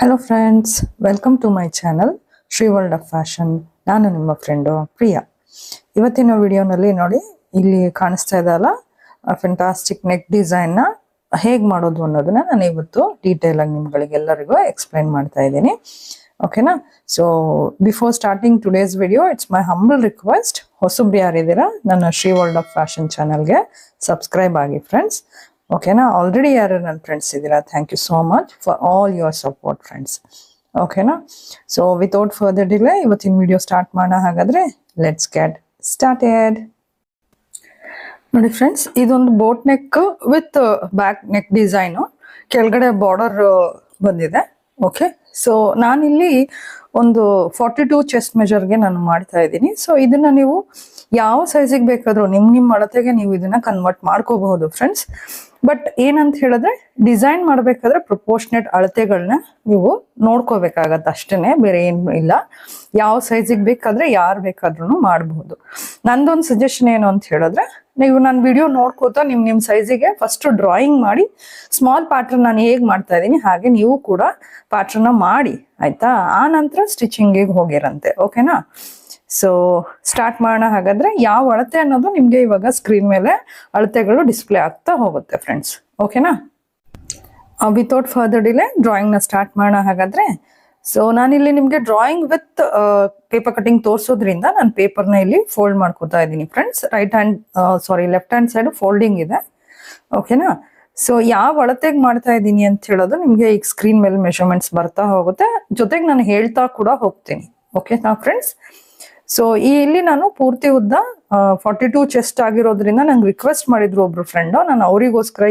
Hello friends, welcome to my channel Shri world of fashion. ನಾನು ನಿಮ್ಮ friend Priya. ಇವತ್ತಿನ ವಿಡಿಯೋನಲ್ಲಿ ನೋಡಿ, ಇಲ್ಲಿ ಕಾಣಿಸ್ತಾ ಇದೆಯಲ್ಲ ಫೆಂಟಾಸ್ಟಿಕ್ ನೆಕ್ ಡಿಸೈನ್ನ ಹೇಗೆ ಮಾಡೋದು ಅನ್ನೋದನ್ನ ನಾನು ಇವತ್ತು ಡೀಟೇಲ್ ಆಗಿ ನಿಮ್ಗಳಿಗೆಲ್ಲರಿಗೂ ಎಕ್ಸ್ಪ್ಲೈನ್ ಮಾಡ್ತಾ ಇದ್ದೀನಿ. ಓಕೆನಾ? So before starting today's video, it's my humble request, ಹೊಸಬ್ರು ಯಾರಿದ್ದೀರಾ ನನ್ನ ಶ್ರೀ ವರ್ಲ್ಡ್ ಆಫ್ ಫ್ಯಾಷನ್ ಚಾನಲ್ಗೆ ಸಬ್ಸ್ಕ್ರೈಬ್ ಆಗಿ ಫ್ರೆಂಡ್ಸ್. ಓಕೆನಾ? ಆಲ್ರೆಡಿ ಯಾರು ನನ್ನ ಫ್ರೆಂಡ್ಸ್ ಇದ್ದೀರಾ, thank you so much for all your support friends. ಓಕೆನಾ? ಸೊ ವಿತೌಟ್ ಫರ್ದರ್ ಡಿಲೇ ಇವತ್ತಿನ ವಿಡಿಯೋ ಸ್ಟಾರ್ಟ್ ಮಾಡೋಣ. ಹಾಗಾದ್ರೆ ಲೆಟ್ಸ್ ಗೆಟ್ ಸ್ಟಾರ್ಟೆಡ್. ನೋಡಿ ಫ್ರೆಂಡ್ಸ್, ಇದೊಂದು boat neck with back neck design, ಕೆಳಗಡೆ ಬಾರ್ಡರ್ ಬಂದಿದೆ. ಓಕೆ, ಸೊ ನಾನಿಲ್ಲಿ ಒಂದು 42 ಚೆಸ್ಟ್ ಮೆಜರ್ಗೆ ನಾನು ಮಾಡ್ತಾ ಇದ್ದೀನಿ. ಸೊ ಇದನ್ನ ನೀವು ಯಾವ ಸೈಜಿಗೆ ಬೇಕಾದ್ರೂ ನಿಮ್ಮ ಅಳತೆಗೆ ನೀವು ಇದನ್ನ ಕನ್ವರ್ಟ್ ಮಾಡ್ಕೋಬಹುದು ಫ್ರೆಂಡ್ಸ್. ಬಟ್ ಏನಂತ ಹೇಳಿದ್ರೆ, ಡಿಸೈನ್ ಮಾಡ್ಬೇಕಾದ್ರೆ ಪ್ರಪೋರ್ಷನೇಟ್ ಅಳತೆಗಳನ್ನ ನೀವು ನೋಡ್ಕೋಬೇಕಾಗತ್ತೆ ಅಷ್ಟೇನೆ, ಬೇರೆ ಏನು ಇಲ್ಲ. ಯಾವ ಸೈಜಿಗೆ ಬೇಕಾದ್ರೆ ಯಾರು ಬೇಕಾದ್ರೂ ಮಾಡಬಹುದು. ನಂದೊಂದು ಸಜೆಷನ್ ಏನು ಅಂತ ಹೇಳಿದ್ರೆ, ನೀವು ನನ್ನ ವಿಡಿಯೋ ನೋಡ್ಕೋತಾ ನಿಮ್ಮ ಸೈಜಿಗೆ ಫಸ್ಟ್ ಡ್ರಾಯಿಂಗ್ ಮಾಡಿ ಸ್ಮಾಲ್ ಪ್ಯಾಟ್ರನ್ ನಾನು ಹೇಗೆ ಮಾಡ್ತಾ ಇದ್ದೀನಿ ಹಾಗೆ ನೀವು ಕೂಡ ಪ್ಯಾಟ್ರನ್ನ ಮಾಡಿ, ಆಯ್ತಾ? ಆ ನಂತರ ಸ್ಟಿಚಿಂಗಿಗೆ ಹೋಗಿರಂತೆ. ಓಕೆನಾ? ಸೊ ಸ್ಟಾರ್ಟ್ ಮಾಡೋಣ. ಹಾಗಾದ್ರೆ ಯಾವ ಅಳತೆ ಅನ್ನೋದು ನಿಮ್ಗೆ ಇವಾಗ ಸ್ಕ್ರೀನ್ ಮೇಲೆ ಅಳತೆಗಳು ಡಿಸ್ಪ್ಲೇ ಆಗ್ತಾ ಹೋಗುತ್ತೆ ಫ್ರೆಂಡ್ಸ್. ಓಕೆನಾ? ವಿತೌಟ್ ಫರ್ದರ್ ಡಿಲೇ ಡ್ರಾಯಿಂಗ್ನ ಸ್ಟಾರ್ಟ್ ಮಾಡೋಣ. ಹಾಗಾದ್ರೆ ಸೊ ನಾನಿಲ್ಲಿ ನಿಮ್ಗೆ ಡ್ರಾಯಿಂಗ್ ವಿತ್ ಪೇಪರ್ ಕಟಿಂಗ್ ತೋರಿಸೋದ್ರಿಂದ ನಾನು ಪೇಪರ್ನ ಇಲ್ಲಿ ಫೋಲ್ಡ್ ಮಾಡ್ಕೋತಾ ಇದ್ದೀನಿ friends. Left hand side folding ಇದೆ. ಓಕೆನಾ? ಸೊ ಯಾವ ಅಳತೆಗೆ ಮಾಡ್ತಾ ಇದ್ದೀನಿ ಅಂತ ಹೇಳೋದು ನಿಮ್ಗೆ ಈಗ ಸ್ಕ್ರೀನ್ ಮೇಲೆ ಮೆಷರ್ಮೆಂಟ್ಸ್ ಬರ್ತಾ ಹೋಗುತ್ತೆ, ಜೊತೆಗೆ ನಾನು ಹೇಳ್ತಾ ಕೂಡ ಹೋಗ್ತೀನಿ. ಓಕೆನಾ ಫ್ರೆಂಡ್ಸ್? ಸೊ ಇಲ್ಲಿ ನಾನು ಪೂರ್ತಿ ಉದ್ದ 42 ಚೆಸ್ಟ್ ಆಗಿರೋದ್ರಿಂದ ನಂಗೆ ರಿಕ್ವೆಸ್ಟ್ ಮಾಡಿದ್ರು ಒಬ್ರು ಫ್ರೆಂಡು, ನಾನು ಅವರಿಗೋಸ್ಕರ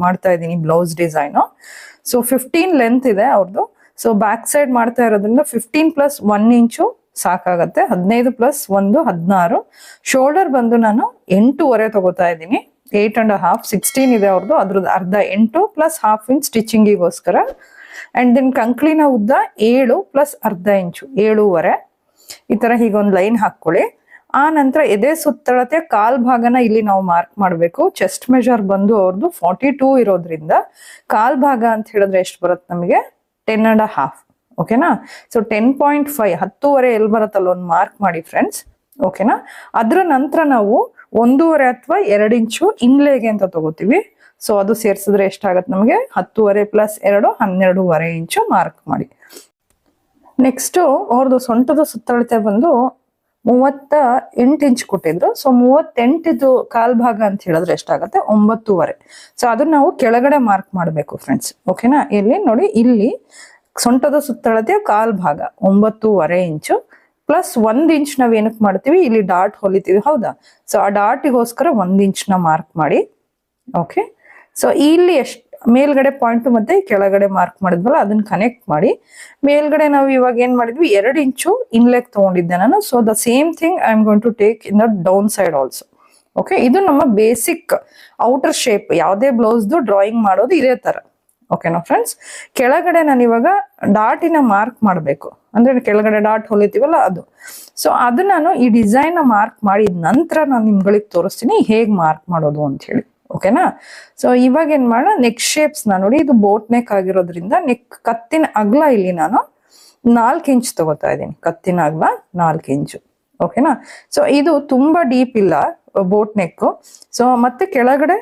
ಮಾಡ್ತಾ ಇದ್ದೀನಿ ಬ್ಲೌಸ್ ಡಿಸೈನು. ಸೊ 15 ಲೆಂತ್ ಇದೆ ಅವ್ರದ್ದು. ಸೊ ಬ್ಯಾಕ್ ಸೈಡ್ ಮಾಡ್ತಾ ಇರೋದ್ರಿಂದ 15 + 1 ಇಂಚು ಸಾಕಾಗತ್ತೆ. 15 + 1 16. ಶೋಲ್ಡರ್ ಬಂದು ನಾನು 8.5 ತಗೋತಾ ಇದ್ದೀನಿ. 8.5 16 ಇದೆ ಅವ್ರದ್ದು, ಅದ್ರದ್ದು ಅರ್ಧ 8 + ½ ಇಂಚ್ ಸ್ಟಿಚಿಂಗಿಗೋಸ್ಕರ. ಅಂಡ್ ದೆನ್ ಕಂಕ್ಳಿನ ಉದ್ದ 7 + ಅರ್ಧ ಇಂಚು 7.5. ಈ ತರ ಹೀಗೊಂದು ಲೈನ್ ಹಾಕೊಳ್ಳಿ. ಆ ನಂತರ ಎದೆ ಸುತ್ತಳತೆ ಕಾಲ್ ಭಾಗನ ಇಲ್ಲಿ ನಾವು ಮಾರ್ಕ್ ಮಾಡಬೇಕು. ಚೆಸ್ಟ್ ಮೆಜರ್ ಬಂದು ಅವ್ರದ್ದು 42 ಇರೋದ್ರಿಂದ ಕಾಲ್ ಭಾಗ ಅಂತ ಹೇಳಿದ್ರೆ ಎಷ್ಟು ಬರುತ್ತೆ ನಮಗೆ? 10.5. ಓಕೆನಾ? ಸೊ 10.5 10.5 ಎಲ್ಲಿ ಬರುತ್ತಲ್ಲ ಒಂದು ಮಾರ್ಕ್ ಮಾಡಿ ಫ್ರೆಂಡ್ಸ್. ಓಕೆನಾ? ಅದ್ರ ನಂತರ ನಾವು 1.5 ಅಥವಾ 2 ಇಂಚು ಇನ್ಲೇಗೆ ಅಂತ ತಗೋತೀವಿ. ಸೊ ಅದು ಸೇರಿಸಿದ್ರೆ ಎಷ್ಟಾಗತ್ತೆ ನಮಗೆ? 10.5 + 2 12.5 ಇಂಚು ಮಾರ್ಕ್ ಮಾಡಿ. ನೆಕ್ಸ್ಟ್ ಅವ್ರದ್ದು ಸೊಂಟದ ಸುತ್ತಳತೆ ಬಂದು 38 ಇಂಚ್ ಕೊಟ್ಟಿದ್ರು. ಸೊ 38 ಕಾಲ್ ಭಾಗ ಅಂತ ಹೇಳಿದ್ರೆ ಎಷ್ಟಾಗತ್ತೆ? 9.5. ಸೊ ಅದನ್ನ ನಾವು ಕೆಳಗಡೆ ಮಾರ್ಕ್ ಮಾಡಬೇಕು ಫ್ರೆಂಡ್ಸ್. ಓಕೆನಾ? ಇಲ್ಲಿ ನೋಡಿ, ಇಲ್ಲಿ ಸೊಂಟದ ಸುತ್ತಳತೆ ಕಾಲ್ ಭಾಗ 9.5 ಇಂಚು ಪ್ಲಸ್ 1 ಇಂಚ್ ನಾವ್ ಏನಕ್ಕೆ ಮಾಡ್ತೀವಿ? ಇಲ್ಲಿ ಡಾಟ್ ಹೊಲಿತೀವಿ, ಹೌದಾ? ಸೊ ಆ ಡಾಟಿಗೋಸ್ಕರ 1 ಇಂಚ್ನ ಮಾರ್ಕ್ ಮಾಡಿ. ಓಕೆ, ಸೊ ಇಲ್ಲಿ ಎಷ್ಟು ಮೇಲ್ಗಡೆ ಪಾಯಿಂಟ್ ಮತ್ತೆ ಕೆಳಗಡೆ ಮಾರ್ಕ್ ಮಾಡಿದ್ವಲ್ಲ ಅದನ್ನ ಕನೆಕ್ಟ್ ಮಾಡಿ. ಮೇಲ್ಗಡೆ ನಾವು ಇವಾಗ ಏನ್ ಮಾಡಿದ್ವಿ? 2 ಇಂಚು ಇನ್ಲೆಕ್ ತಗೊಂಡಿದ್ದೆ ನಾನು. So the same thing I am going to take in the down side also. Okay, ಇದು ನಮ್ಮ ಬೇಸಿಕ್ ಔಟರ್ ಶೇಪ್. ಯಾವುದೇ ಬ್ಲೌಸ್ದು ಡ್ರಾಯಿಂಗ್ ಮಾಡೋದು ಇದೇ ತರ. ಓಕೆನಾ ಫ್ರೆಂಡ್ಸ್? ಕೆಳಗಡೆ ನಾನು ಇವಾಗ ಡಾಟಿನ ಮಾರ್ಕ್ ಮಾಡಬೇಕು, ಅಂದ್ರೆ ಕೆಳಗಡೆ ಡಾಟ್ ಹೊಲಿತೀವಲ್ಲ ಅದು. ಸೊ ಅದು ನಾನು ಈ ಡಿಸೈನ್ ಮಾರ್ಕ್ ಮಾಡಿದ ನಂತರ ನಾನು ನಿಮ್ಗಳಿಗೆ ತೋರಿಸ್ತೀನಿ ಹೇಗೆ ಮಾರ್ಕ್ ಮಾಡೋದು ಅಂತ ಹೇಳಿ. ಓಕೆನಾ? ಸೊ ಇವಾಗ ಏನ್ ಮಾಡೋಣ, ನೆಕ್ ಶೇಪ್ಸ್ ನೋಡಿ, ಇದು ಬೋಟ್ ನೆಕ್ ಆಗಿರೋದ್ರಿಂದ ನೆಕ್ ಕತ್ತಿನ ಅಗಲ ಇಲ್ಲಿ ನಾನು 4 ಇಂಚ್ ತಗೋತಾ ಇದ್ದೀನಿ. ಕತ್ತಿನ ಅಗಲ 4 ಇಂಚು. ಓಕೆನಾ? ಸೊ ಇದು ತುಂಬಾ ಡೀಪ್ ಇಲ್ಲ ಬೋಟ್ ನೆಕ್. ಸೊ ಮತ್ತೆ ಕೆಳಗಡೆ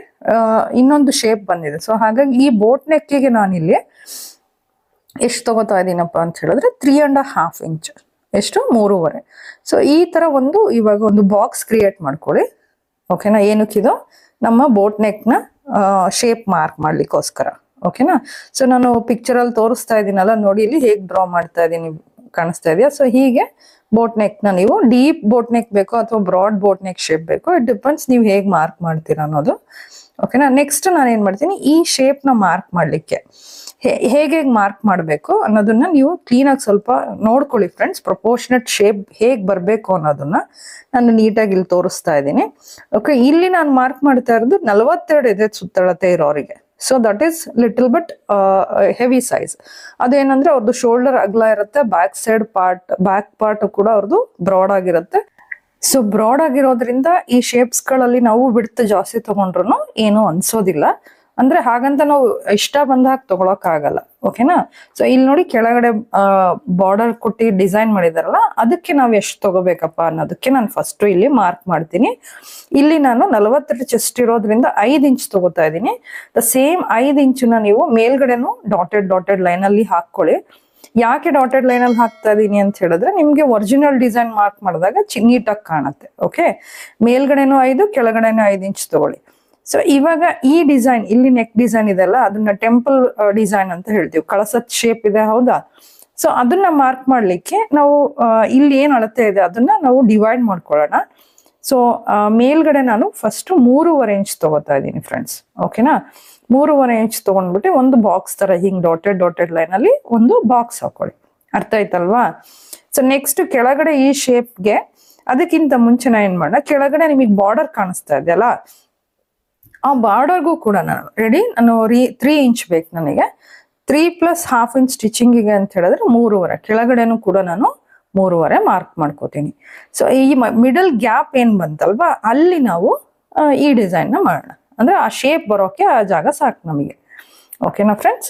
ಇನ್ನೊಂದು ಶೇಪ್ ಬಂದಿದೆ. ಸೊ ಹಾಗಾಗಿ ಈ ಬೋಟ್ ನೆಕ್ಕಿಗೆ ನಾನಿಲ್ಲಿ ಎಷ್ಟು ತಗೋತಾ ಇದ್ದೀನಪ್ಪ ಅಂತ ಹೇಳಿದ್ರೆ 3.5 ಇಂಚ್. ಎಷ್ಟು? 3.5. ಸೊ ಈ ತರ ಇವಾಗ ಒಂದು ಬಾಕ್ಸ್ ಕ್ರಿಯೇಟ್ ಮಾಡ್ಕೊಳ್ಳಿ. ಓಕೆನಾ? ಏನಕ್ಕಿದು? ನಮ್ಮ ಬೋಟ್ ನೆಕ್ನ ಶೇಪ್ ಮಾರ್ಕ್ ಮಾಡ್ಲಿಕ್ಕೋಸ್ಕರ. ಓಕೆನಾ? ಸೊ ನಾನು ಪಿಕ್ಚರಲ್ಲಿ ತೋರಿಸ್ತಾ ಇದ್ದೀನಲ್ಲ ನೋಡಿ, ಇಲ್ಲಿ ಹೇಗೆ ಡ್ರಾ ಮಾಡ್ತಾ ಇದ್ದೀನಿ, ಕಾಣಿಸ್ತಾ ಇದೆಯಾ? ಸೊ ಹೀಗೆ ಬೋಟ್ ನೆಕ್ನ ನೀವು ಡೀಪ್ ಬೋಟ್ ನೆಕ್ ಬೇಕೋ ಅಥವಾ ಬ್ರಾಡ್ ಬೋಟ್ ನೆಕ್ ಶೇಪ್ ಬೇಕೋ, ಇಟ್ ಡಿಪೆಂಡ್ಸ್ ನೀವು ಹೇಗೆ ಮಾರ್ಕ್ ಮಾಡ್ತೀರಾ ಅನ್ನೋದು. ಓಕೆನಾ? ನೆಕ್ಸ್ಟ್ ನಾನು ಏನ್ ಮಾಡ್ತೀನಿ, ಈ ಶೇಪ್ನ ಮಾರ್ಕ್ ಮಾಡ್ಲಿಕ್ಕೆ ಹೇಗೆ ಮಾರ್ಕ್ ಮಾಡಬೇಕು ಅನ್ನೋದನ್ನ ನೀವು ಕ್ಲೀನಾಗಿ ಸ್ವಲ್ಪ ನೋಡ್ಕೊಳ್ಳಿ ಫ್ರೆಂಡ್ಸ್. ಪ್ರಪೋರ್ಷನೇಟ್ ಶೇಪ್ ಹೇಗೆ ಬರಬೇಕು ಅನ್ನೋದನ್ನ ನಾನು ನೀಟಾಗಿ ಇಲ್ಲಿ ತೋರಿಸ್ತಾ ಇದ್ದೀನಿ. ಓಕೆ, ಇಲ್ಲಿ ನಾನು ಮಾರ್ಕ್ ಮಾಡ್ತಾ ಇರೋದು 42 ಎದೆ ಸುತ್ತಳತೆ ಇರೋರಿಗೆ. So that is little bit heavy size. ಅದೇನಂದ್ರೆ ಅವ್ರದ್ದು ಶೋಲ್ಡರ್ ಅಗಲ ಇರುತ್ತೆ, ಬ್ಯಾಕ್ ಪಾರ್ಟ್ ಕೂಡ ಅವ್ರದ್ದು ಬ್ರಾಡ್ ಆಗಿರುತ್ತೆ. ಸೊ ಬ್ರಾಡ್ ಆಗಿರೋದ್ರಿಂದ ಈ ಶೇಪ್ಸ್ ಗಳಲ್ಲಿ ನಾವು ಬಿಡ್ತು ಜಾಸ್ತಿ ತಗೊಂಡ್ರು ಏನು ಅನ್ಸೋದಿಲ್ಲ. ಅಂದ್ರೆ ಹಾಗಂತ ನಾವು ಇಷ್ಟ ಬಂದಾಗ ತಗೊಳಕ್ ಆಗಲ್ಲ. ಓಕೆನಾ. ಸೊ ಇಲ್ಲಿ ನೋಡಿ ಕೆಳಗಡೆ ಬಾರ್ಡರ್ ಕೊಟ್ಟಿ ಡಿಸೈನ್ ಮಾಡಿದಾರಲ್ಲ, ಅದಕ್ಕೆ ನಾವು ಎಷ್ಟು ತಗೋಬೇಕಪ್ಪ ಅನ್ನೋದಕ್ಕೆ ನಾನು ಫಸ್ಟ್ ಇಲ್ಲಿ ಮಾರ್ಕ್ ಮಾಡ್ತೀನಿ. ಇಲ್ಲಿ ನಾನು 40 ಚೆಸ್ಟ್ ಇರೋದ್ರಿಂದ 5 ಇಂಚ್ ತಗೋತಾ ಇದ್ದೀನಿ. ದ ಸೇಮ್ 5 ಇಂಚನ್ನ ನೀವು ಮೇಲ್ಗಡೆನು ಡಾಟೆಡ್ ಲೈನ್ ಅಲ್ಲಿ ಹಾಕೊಳ್ಳಿ. ಯಾಕೆ ಡಾಟೆಡ್ ಲೈನ್ ಅಲ್ಲಿ ಹಾಕ್ತಾ ಇದೀನಿ ಅಂತ ಹೇಳಿದ್ರೆ, ನಿಮ್ಗೆ ಒರಿಜಿನಲ್ ಡಿಸೈನ್ ಮಾರ್ಕ್ ಮಾಡಿದಾಗ ನೀಟಾಗಿ ಕಾಣುತ್ತೆ. ಓಕೆ, ಮೇಲ್ಗಡೆನು 5, ಕೆಳಗಡೆನು 5 ಇಂಚ್ ತಗೊಳ್ಳಿ. ಸೊ ಇವಾಗ ಈ ಡಿಸೈನ್ ಇಲ್ಲಿ ನೆಕ್ ಡಿಸೈನ್ ಇದೆಲ್ಲ, ಅದನ್ನ ಟೆಂಪಲ್ ಡಿಸೈನ್ ಅಂತ ಹೇಳ್ತೀವಿ. ಕಳಸದ ಶೇಪ್ ಇದೆ, ಹೌದಾ. ಸೊ ಅದನ್ನ ಮಾರ್ಕ್ ಮಾಡ್ಲಿಕ್ಕೆ ನಾವು ಇಲ್ಲಿ ಏನ್ ಅಳತೆ ಇದೆ ಅದನ್ನ ನಾವು ಡಿವೈಡ್ ಮಾಡ್ಕೊಳ್ಳೋಣ. ಸೊ ಮೇಲ್ಗಡೆ ನಾನು ಫಸ್ಟ್ 3.5 ಇಂಚ್ ತಗೋತಾ ಇದ್ದೀನಿ ಫ್ರೆಂಡ್ಸ್. ಓಕೆನಾ. 3.5 ಇಂಚ್ ತಗೊಂಡ್ಬಿಟ್ಟು ಒಂದು ಬಾಕ್ಸ್ ತರ ಹಿಂಗ್ ಡಾಟೆಡ್ ಲೈನ್ ಅಲ್ಲಿ ಒಂದು ಬಾಕ್ಸ್ ಹಾಕೊಳ್ಳಿ. ಅರ್ಥ ಆಯ್ತಲ್ವಾ. ಸೊ ನೆಕ್ಸ್ಟ್ ಕೆಳಗಡೆ ಈ ಶೇಪ್ಗೆ ಅದಕ್ಕಿಂತ ಮುಂಚೆ ನಾ ಏನ್ ಮಾಡೋಣ, ಕೆಳಗಡೆ ನಿಮಗೆ ಬಾರ್ಡರ್ ಕಾಣಿಸ್ತಾ ಇದೆಯಲ್ಲ, ಆ ಬಾರ್ಡರ್ಗೂ ಕೂಡ ನಾನು 3 ಇಂಚ್ ಬೇಕು ನನಗೆ. 3 + ½ ಇಂಚ್ ಸ್ಟಿಚಿಂಗಿಗೆ ಅಂತ ಹೇಳಿದ್ರೆ 3.5. ಕೆಳಗಡೆನೂ ಕೂಡ ನಾನು 3.5 ಮಾರ್ಕ್ ಮಾಡ್ಕೋತೀನಿ. ಸೊ ಈ ಮಿಡಲ್ ಗ್ಯಾಪ್ ಏನ್ ಬಂತಲ್ವಾ, ಅಲ್ಲಿ ನಾವು ಈ ಡಿಸೈನ್ ನ ಮಾಡೋಣ. ಅಂದ್ರೆ ಆ ಶೇಪ್ ಬರೋಕೆ ಆ ಜಾಗ ಸಾಕು ನಮಗೆ. ಓಕೆನಾ ಫ್ರೆಂಡ್ಸ್.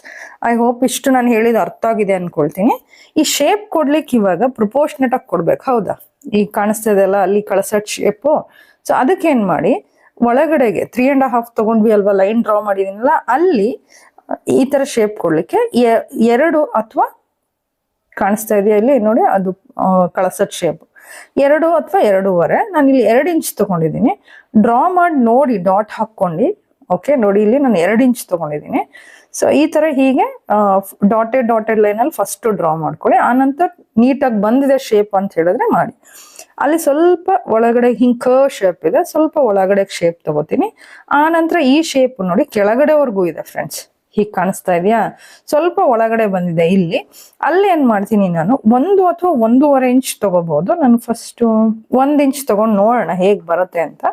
ಐ ಹೋಪ್ ಇಷ್ಟು ನಾನು ಹೇಳಿದ ಅರ್ಥ ಆಗಿದೆ ಅನ್ಕೊಳ್ತೀನಿ. ಈ ಶೇಪ್ ಕೊಡ್ಲಿಕ್ಕೆ ಇವಾಗ ಪ್ರಪೋರ್ಷನೇಟ್ ಆಗಿ ಕೊಡ್ಬೇಕು, ಹೌದಾ. ಈಗ ಕಾಣಿಸ್ತಾ ಇದೆಯಲ್ಲ ಅಲ್ಲಿ ಕಳಸಟ್ ಶೇಪು. ಸೊ ಅದಕ್ಕೆ ಏನ್ ಮಾಡಿ, ಒಳಗಡೆಗೆ 3.5 ತಗೊಂಡ್ವಿ ಅಲ್ವಾ, ಲೈನ್ ಡ್ರಾ ಮಾಡಿದೀನಲ್ಲ, ಅಲ್ಲಿ ಈ ತರ ಶೇಪ್ ಕೊಡ್ಲಿಕ್ಕೆ 2 ಅಥವಾ ಕಾಣಿಸ್ತಾ ಇದೆಯಾ ಇಲ್ಲಿ ನೋಡಿ, ಅದು ಕಳಸಟ್ ಶೇಪ್ 2 ಅಥವಾ 2.5. ನಾನು ಇಲ್ಲಿ 2 ಇಂಚ್ ತಗೊಂಡಿದ್ದೀನಿ. ಡ್ರಾ ಮಾಡಿ ನೋಡಿ, ಡಾಟ್ ಹಾಕೊಂಡು. ಓಕೆ, ನೋಡಿ ಇಲ್ಲಿ ನಾನು 2 ಇಂಚ್ ತಗೊಂಡಿದ್ದೀನಿ. ಸೊ ಈ ತರ ಹೀಗೆ ಡಾಟೆಡ್ ಲೈನ್ ಅಲ್ಲಿ ಫಸ್ಟ್ ಡ್ರಾ ಮಾಡ್ಕೊಳ್ಳಿ. ಆನಂತರ ನೀಟಾಗಿ ಬಂದಿದೆ ಶೇಪ್ ಅಂತ ಹೇಳಿದ್ರೆ ಮಾಡಿ. ಅಲ್ಲಿ ಸ್ವಲ್ಪ ಒಳಗಡೆ ಹಿಂಗ್ ಕರ್ವ್ ಶೇಪ್ ಇದೆ, ಸ್ವಲ್ಪ ಒಳಗಡೆ ಶೇಪ್ ತಗೋತೀನಿ. ಆ ನಂತರ ಈ ಶೇಪ್ ನೋಡಿ ಕೆಳಗಡೆವರೆಗೂ ಇದೆ ಫ್ರೆಂಡ್ಸ್. ಹೀಗೆ ಕಾಣಿಸ್ತಾ ಇದೆಯಾ, ಸ್ವಲ್ಪ ಒಳಗಡೆ ಬಂದಿದೆ ಇಲ್ಲಿ. ಅಲ್ಲಿ ಏನ್ ಮಾಡ್ತೀನಿ ನಾನು, 1 ಅಥವಾ 1.5 ಇಂಚ್ ತಗೋಬಹುದು. ನಾನು ಫಸ್ಟ್ 1 ಇಂಚ್ ತಗೊಂಡು ನೋಡೋಣ ಹೇಗ್ ಬರುತ್ತೆ ಅಂತ.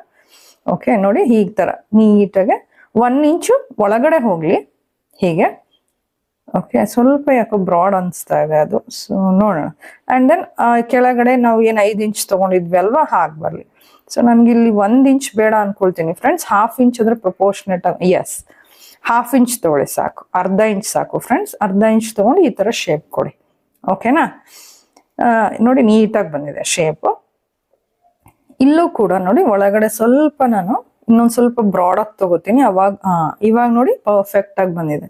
ಓಕೆ ನೋಡಿ, ಹೀಗ್ ತರ ನೀಟಾಗೆ 1 ಇಂಚು ಒಳಗಡೆ ಹೋಗ್ಲಿ ಹೀಗೆ. ಓಕೆ, ಸ್ವಲ್ಪ ಯಾಕೋ ಬ್ರಾಡ್ ಅನ್ಸ್ತಾ ಇದೆ ಅದು. ಸೊ ನೋಡೋಣ. ಅಂಡ್ ದೆನ್ ಕೆಳಗಡೆ ನಾವು ಏನ್ 5 ಇಂಚ್ ತಗೊಂಡಿದ್ವಿ ಅಲ್ವಾ, ಹಾಗೆ ಬರ್ಲಿ. ಸೊ ನನ್ಗೆ ಇಲ್ಲಿ 1 ಇಂಚ್ ಬೇಡ ಅನ್ಕೊಳ್ತೀನಿ ಫ್ರೆಂಡ್ಸ್. ½ ಇಂಚ್ ಅಂದ್ರೆ ಪ್ರಪೋರ್ಷನೇಟ್ ಆಗಿ, ಎಸ್, ½ ಇಂಚ್ ತಗೊಳ್ಳಿ ಸಾಕು. ಅರ್ಧ ಇಂಚ್ ಸಾಕು ಫ್ರೆಂಡ್ಸ್. ಅರ್ಧ ಇಂಚ್ ತಗೊಂಡು ಈ ತರ ಶೇಪ್ ಕೊಡಿ. ಓಕೆನಾ. ನೋಡಿ ನೀಟಾಗಿ ಬಂದಿದೆ ಶೇಪ್. ಇಲ್ಲೂ ಕೂಡ ನೋಡಿ ಒಳಗಡೆ ಸ್ವಲ್ಪ ನಾನು ಇನ್ನೊಂದ್ ಸ್ವಲ್ಪ ಬ್ರಾಡ್ ಆಗಿ ತಗೋತೀನಿ. ಇವಾಗ ನೋಡಿ ಪರ್ಫೆಕ್ಟ್ ಆಗಿ ಬಂದಿದೆ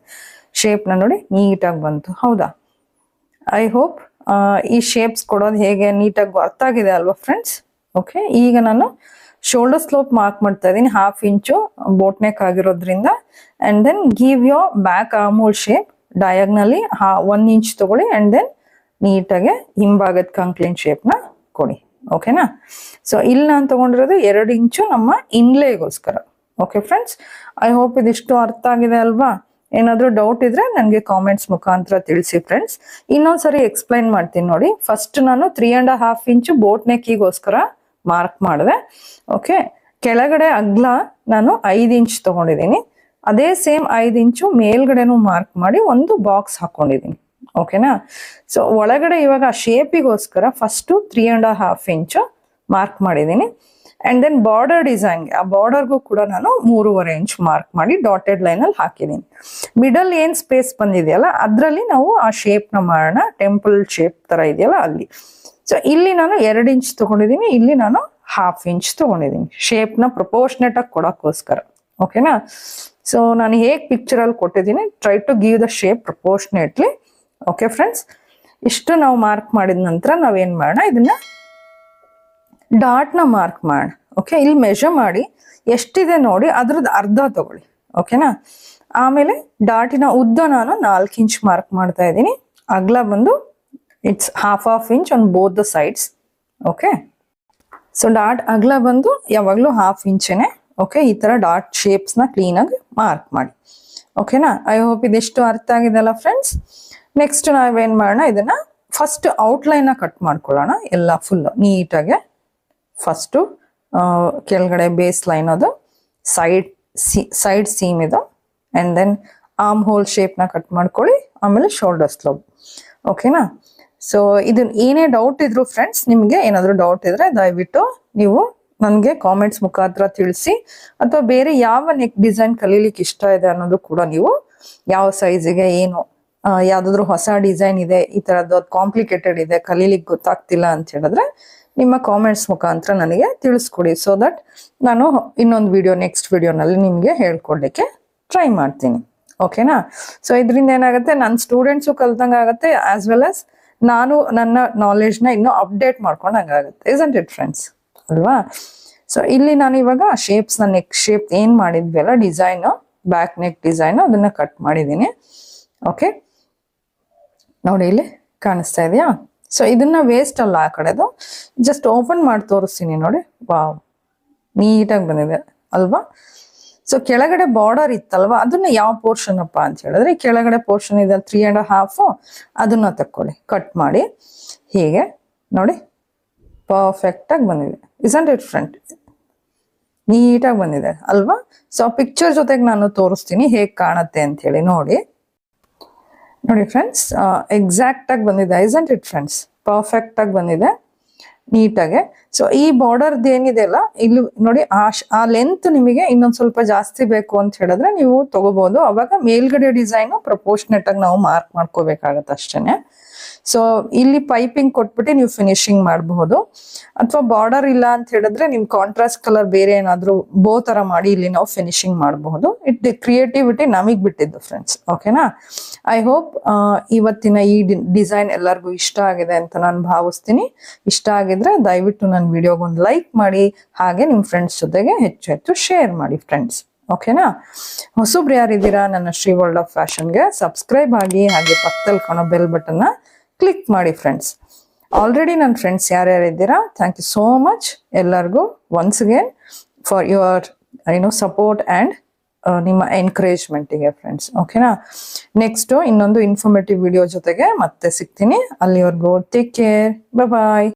ಶೇಪ್ ನ. ನೋಡಿ ನೀಟಾಗಿ ಬಂತು, ಹೌದಾ. ಐ ಹೋಪ್ ಈ ಶೇಪ್ಸ್ ಕೊಡೋದು ಹೇಗೆ ನೀಟಾಗಿ ಅರ್ಥ ಆಗಿದೆ ಅಲ್ವಾ ಫ್ರೆಂಡ್ಸ್. ಓಕೆ, ಈಗ ನಾನು ಶೋಲ್ಡರ್ ಸ್ಲೋಪ್ ಮಾರ್ಕ್ ಮಾಡ್ತಾ ಇದ್ದೀನಿ, ½ ಇಂಚು ಬೋಟ್ ನೆಕ್ ಆಗಿರೋದ್ರಿಂದ. And then give your back arm hole shape. Diagonally 1 inch ತಗೊಳ್ಳಿ. ಅಂಡ್ ದೆನ್ ನೀಟಾಗೆ ಹಿಂಭಾಗದ ಕಂಕ್ಲಿನ್ ಶೇಪ್ ನ ಕೊಡಿ. ಓಕೆನಾ. ಸೊ ಇಲ್ಲಿ ನಾನು ತಗೊಂಡಿರೋದು 2 ಇಂಚು ನಮ್ಮ ಇನ್ಲೇಗೋಸ್ಕರ. ಓಕೆ ಫ್ರೆಂಡ್ಸ್, ಐ ಹೋಪ್ ಇದಿಷ್ಟು ಅರ್ಥ ಆಗಿದೆ ಅಲ್ವಾ. ಏನಾದ್ರೂ ಡೌಟ್ ಇದ್ರೆ ನನಗೆ ಕಾಮೆಂಟ್ಸ್ ಮುಖಾಂತರ ತಿಳಿಸಿ ಫ್ರೆಂಡ್ಸ್. ಇನ್ನೊಂದ್ಸರಿ ಎಕ್ಸ್ಪ್ಲೈನ್ ಮಾಡ್ತೀನಿ ನೋಡಿ. ಫಸ್ಟ್ ನಾನು 3.5 ಇಂಚು ಬೋಟ್ ನೆಕ್ಕಿಗೋಸ್ಕರ ಮಾರ್ಕ್ ಮಾಡಿದೆ. ಓಕೆ, ಕೆಳಗಡೆ ಅಗ್ಲ ನಾನು 5 ಇಂಚ್ ತಗೊಂಡಿದ್ದೀನಿ. ಅದೇ ಸೇಮ್ 5 ಇಂಚು ಮೇಲ್ಗಡೆನೂ ಮಾರ್ಕ್ ಮಾಡಿ ಒಂದು ಬಾಕ್ಸ್ ಹಾಕೊಂಡಿದ್ದೀನಿ. ಓಕೆನಾ. ಸೊ ಒಳಗಡೆ ಇವಾಗ ಶೇಪಿಗೋಸ್ಕರ ಫಸ್ಟ್ 3.5 ಇಂಚು ಮಾರ್ಕ್ ಮಾಡಿದ್ದೀನಿ. ಅಂಡ್ ದೆನ್ ಬಾರ್ಡರ್ ಡಿಸೈನ್ಗೆ ಆ ಬಾರ್ಡರ್ಗೂ ಕೂಡ ನಾನು 3.5 ಇಂಚ್ ಮಾರ್ಕ್ ಮಾಡಿ ಡಾಟೆಡ್ ಲೈನ್ ಅಲ್ಲಿ ಹಾಕಿದ್ದೀನಿ. ಮಿಡಲ್ ಏನ್ ಸ್ಪೇಸ್ ಬಂದಿದೆಯಲ್ಲ ಅದ್ರಲ್ಲಿ ನಾವು ಆ ಶೇಪ್ ನ ಮಾಡೋಣ. ಟೆಂಪಲ್ ಶೇಪ್ ತರ ಇದೆಯಲ್ಲ ಅಲ್ಲಿ. ಸೊ ಇಲ್ಲಿ ನಾನು 2 ಇಂಚ್ ತಗೊಂಡಿದ್ದೀನಿ, ಇಲ್ಲಿ ನಾನು ½ ಇಂಚ್ ತಗೊಂಡಿದ್ದೀನಿ ಶೇಪ್ ನ ಪ್ರಪೋರ್ಷನೇಟ್ ಆಗಿ ಕೊಡೋಕ್ಕೋಸ್ಕರ. ಓಕೆನಾ. ಸೊ ನಾನು ಹೇಗೆ ಪಿಕ್ಚರ್ ಅಲ್ಲಿ ಕೊಟ್ಟಿದ್ದೀನಿ, try to give the shape proportionately. Okay friends, ಇಷ್ಟು ನಾವು ಮಾರ್ಕ್ ಮಾಡಿದ ನಂತರ ನಾವೇನ್ ಮಾಡೋಣ, ಇದನ್ನ ಡಾಟ್ ನ ಮಾರ್ಕ್ ಮಾಡೋಣ. ಓಕೆ, ಇಲ್ಲಿ ಮೆಷರ್ ಮಾಡಿ ಎಷ್ಟಿದೆ ನೋಡಿ ಅದ್ರದ್ದು ಅರ್ಧ ತಗೊಳ್ಳಿ. ಓಕೆನಾ. ಆಮೇಲೆ ಡಾಟಿನ ಉದ್ದ ನಾನು 4 ಇಂಚ್ ಮಾರ್ಕ್ ಮಾಡ್ತಾ ಇದ್ದೀನಿ. ಅಗಲ ಬಂದು it's ½ inch on both the sides. Okay, so dot ಅಗಲ ಬಂದು ಯಾವಾಗಲೂ ½ ಇಂಚೇನೆ. ಓಕೆ, ಈ ತರ ಡಾಟ್ ಶೇಪ್ಸ್ ನ ಕ್ಲೀನ್ ಆಗಿ ಮಾರ್ಕ್ ಮಾಡಿ. ಓಕೆನಾ. ಐ ಹೋಪ್ ಇದೆಷ್ಟು ಅರ್ಥ ಆಗಿದೆಲ್ಲ ಫ್ರೆಂಡ್ಸ್. ನೆಕ್ಸ್ಟ್ ನಾವೇನ್ ಮಾಡೋಣ, ಇದನ್ನ ಫಸ್ಟ್ ಔಟ್ಲೈನ್ ನ ಕಟ್ ಮಾಡ್ಕೊಳ್ಳೋಣ ಎಲ್ಲ ಫುಲ್ ನೀಟಾಗೆ. ಫಸ್ಟ್ ಕೆಳಗಡೆ ಬೇಸ್ ಲೈನ್ ಅದು, ಸೈಡ್ ಸೀಮ್ ಇದು. And then arm hole shape ನ ಕಟ್ ಮಾಡ್ಕೊಳ್ಳಿ. ಆಮೇಲೆ ಶೋಲ್ಡರ್ ಸ್ಲೋಪ್. ಓಕೆನಾ. ಸೊ ಇದನ್ನ ಏನೇ ಡೌಟ್ ಇದ್ರು ಫ್ರೆಂಡ್ಸ್, ನಿಮಗೆ ಏನಾದರೂ ಡೌಟ್ ಇದ್ರೆ ದಯವಿಟ್ಟು ನೀವು ನನಗೆ ಕಾಮೆಂಟ್ಸ್ ಮುಖಾಂತರ ತಿಳಿಸಿ, ಅಥವಾ ಬೇರೆ ಯಾವ ನೆಕ್ ಡಿಸೈನ್ ಕಲೀಲಿಕ್ಕೆ ಇಷ್ಟ ಇದೆ ಅನ್ನೋದು ಕೂಡ ನೀವು, ಯಾವ ಸೈಜಿಗೆ ಏನು, ಯಾವ್ದಾದ್ರು ಹೊಸ ಡಿಸೈನ್ ಇದೆ, ಈ ತರದ್ದು ಕಾಂಪ್ಲಿಕೇಟೆಡ್ ಇದೆ, ಕಲೀಲಿಕ್ಕೆ ಗೊತ್ತಾಗ್ತಿಲ್ಲ ಅಂತ ಹೇಳಿದ್ರೆ ನಿಮ್ಮ ಕಾಮೆಂಟ್ಸ್ ಮುಖಾಂತರ ನನಗೆ ತಿಳಿಸ್ಕೊಡಿ. ಸೊ ದಟ್ ನಾನು ಇನ್ನೊಂದು ವಿಡಿಯೋ, ನೆಕ್ಸ್ಟ್ ವಿಡಿಯೋನಲ್ಲಿ ನಿಮಗೆ ಹೇಳ್ಕೊಡ್ಲಿಕ್ಕೆ ಟ್ರೈ ಮಾಡ್ತೀನಿ. ಓಕೆನಾ? ಸೊ ಇದರಿಂದ ಏನಾಗುತ್ತೆ, ನನ್ನ ಸ್ಟೂಡೆಂಟ್ಸು ಕಲ್ತಂಗೆ ಆಗುತ್ತೆ, ಆಸ್ ವೆಲ್ ಆಸ್ ನಾನು ನನ್ನ ನಾಲೆಡ್ಜ್ನ ಇನ್ನೂ ಅಪ್ಡೇಟ್ ಮಾಡ್ಕೊಂಡಂಗೆ ಆಗುತ್ತೆ. Isn't it friends? ಅಲ್ವಾ? ಸೊ ಇಲ್ಲಿ ನಾನು ಇವಾಗ ಶೇಪ್ಸ್ನ, ನೆಕ್ ಶೇಪ್ ಏನು ಮಾಡಿದ್ವಿ ಅಲ್ಲ, ಡಿಸೈನು, ಬ್ಯಾಕ್ ನೆಕ್ ಡಿಸೈನು, ಅದನ್ನ ಕಟ್ ಮಾಡಿದ್ದೀನಿ. ಓಕೆ, ನೋಡಿ ಇಲ್ಲಿ ಕಾಣಿಸ್ತಾ ಇದೆಯಾ? ಸೊ ಇದನ್ನ ವೇಸ್ಟ್ ಅಲ್ಲ ಆ ಕಡೆದು, ಜಸ್ಟ್ ಓಪನ್ ಮಾಡಿ ತೋರಿಸ್ತೀನಿ ನೋಡಿ. ವಾವ್, ನೀಟಾಗಿ ಬಂದಿದೆ ಅಲ್ವಾ? ಸೊ ಕೆಳಗಡೆ ಬಾರ್ಡರ್ ಇತ್ತಲ್ವಾ, ಅದನ್ನ ಯಾವ ಪೋರ್ಷನ್ ಅಪ್ಪ ಅಂತ ಹೇಳಿದ್ರೆ, ಕೆಳಗಡೆ ಪೋರ್ಷನ್ ಇದೆ 3.5, ಅದನ್ನ ತಕ್ಕೊಳ್ಳಿ, ಕಟ್ ಮಾಡಿ ಹೀಗೆ ನೋಡಿ, ಪರ್ಫೆಕ್ಟ್ ಆಗಿ ಬಂದಿದೆ. Isn't it friend? ನೀಟಾಗಿ ಬಂದಿದೆ ಅಲ್ವಾ? ಸೊ ಪಿಕ್ಚರ್ ಜೊತೆಗೆ ನಾನು ತೋರಿಸ್ತೀನಿ ಹೇಗೆ ಕಾಣುತ್ತೆ ಅಂತ ಹೇಳಿ. ನೋಡಿ ಫ್ರೆಂಡ್ಸ್, ಎಕ್ಸಾಕ್ಟ್ ಆಗಿ ಬಂದಿದೆ. Isn't it friends? ಪರ್ಫೆಕ್ಟ್ ಆಗಿ ಬಂದಿದೆ, ನೀಟಾಗೆ. ಸೊ ಈ ಬಾರ್ಡರ್ದು ಏನಿದೆ ಅಲ್ಲ, ಇಲ್ಲಿ ನೋಡಿ, ಆ ಲೆಂತ್ ನಿಮಗೆ ಇನ್ನೊಂದು ಸ್ವಲ್ಪ ಜಾಸ್ತಿ ಬೇಕು ಅಂತ ಹೇಳಿದ್ರೆ ನೀವು ತಗೋಬಹುದು. ಅವಾಗ ಮೇಲ್ಗಡೆ ಡಿಸೈನು ಪ್ರಪೋರ್ಷನೇಟ್ ಆಗಿ ನಾವು ಮಾರ್ಕ್ ಮಾಡ್ಕೋಬೇಕಾಗತ್ತೆ ಅಷ್ಟೇನೆ. ಸೊ ಇಲ್ಲಿ ಪೈಪಿಂಗ್ ಕೊಟ್ಬಿಟ್ಟು ನೀವು ಫಿನಿಶಿಂಗ್ ಮಾಡಬಹುದು, ಅಥವಾ ಬಾರ್ಡರ್ ಇಲ್ಲ ಅಂತ ಹೇಳಿದ್ರೆ ನಿಮ್ ಕಾಂಟ್ರಾಸ್ಟ್ ಕಲರ್ ಬೇರೆ ಏನಾದ್ರು ಬೋ ತರ ಮಾಡಿ ಇಲ್ಲಿ ನಾವು ಫಿನಿಶಿಂಗ್ ಮಾಡಬಹುದು. ಇಟ್ ಕ್ರಿಯೇಟಿವಿಟಿ ನಮಗ್ ಬಿಟ್ಟಿದ್ದು ಫ್ರೆಂಡ್ಸ್. ಓಕೆನಾ? ಐ ಹೋಪ್ ಇವತ್ತಿನ ಈ ಡಿಸೈನ್ ಎಲ್ಲರಿಗೂ ಇಷ್ಟ ಆಗಿದೆ ಅಂತ ನಾನು ಭಾವಿಸ್ತೀನಿ. ಇಷ್ಟ ಆಗಿದ್ರೆ ದಯವಿಟ್ಟು ನನ್ನ ವಿಡಿಯೋಗೊಂದು ಲೈಕ್ ಮಾಡಿ, ಹಾಗೆ ನಿಮ್ಮ ಫ್ರೆಂಡ್ಸ್ ಜೊತೆಗೆ ಹೆಚ್ಚು ಶೇರ್ ಮಾಡಿ ಫ್ರೆಂಡ್ಸ್. ಓಕೆನಾ? ಹೊಸಬ್ರು ಯಾರಿದ್ದೀರಾ ನನ್ನ ಶ್ರೀ ವರ್ಲ್ಡ್ ಆಫ್ ಫ್ಯಾಷನ್ಗೆ ಸಬ್ಸ್ಕ್ರೈಬ್ ಆಗಿ, ಹಾಗೆ ಪಕ್ಕದಲ್ಲಿ ಕಾಣೋ ಬೆಲ್ ಬಟನ್ನ ಕ್ಲಿಕ್ ಮಾಡಿ ಫ್ರೆಂಡ್ಸ್. ಆಲ್ರೆಡಿ ನನ್ನ ಫ್ರೆಂಡ್ಸ್ ಯಾರ್ಯಾರಿದ್ದೀರಾ, ಥ್ಯಾಂಕ್ ಯು ಸೋ ಮಚ್ ಎಲ್ಲರಿಗೂ once again for your support and ನಿಮ್ಮ ಎನ್ಕರೇಜ್ಮೆಂಟಿಗೆ ಫ್ರೆಂಡ್ಸ್. ಓಕೆನಾ? ನೆಕ್ಸ್ಟ್ ಇನ್ನೊಂದು ಇನ್ಫಾರ್ಮೇಟಿವ್ ವಿಡಿಯೋ ಜೊತೆಗೆ ಮತ್ತೆ ಸಿಗ್ತೀನಿ. ಅಲ್ಲಿವರೆಗೂ ಟೇಕ್ ಕೇರ್, ಬಾಯ್.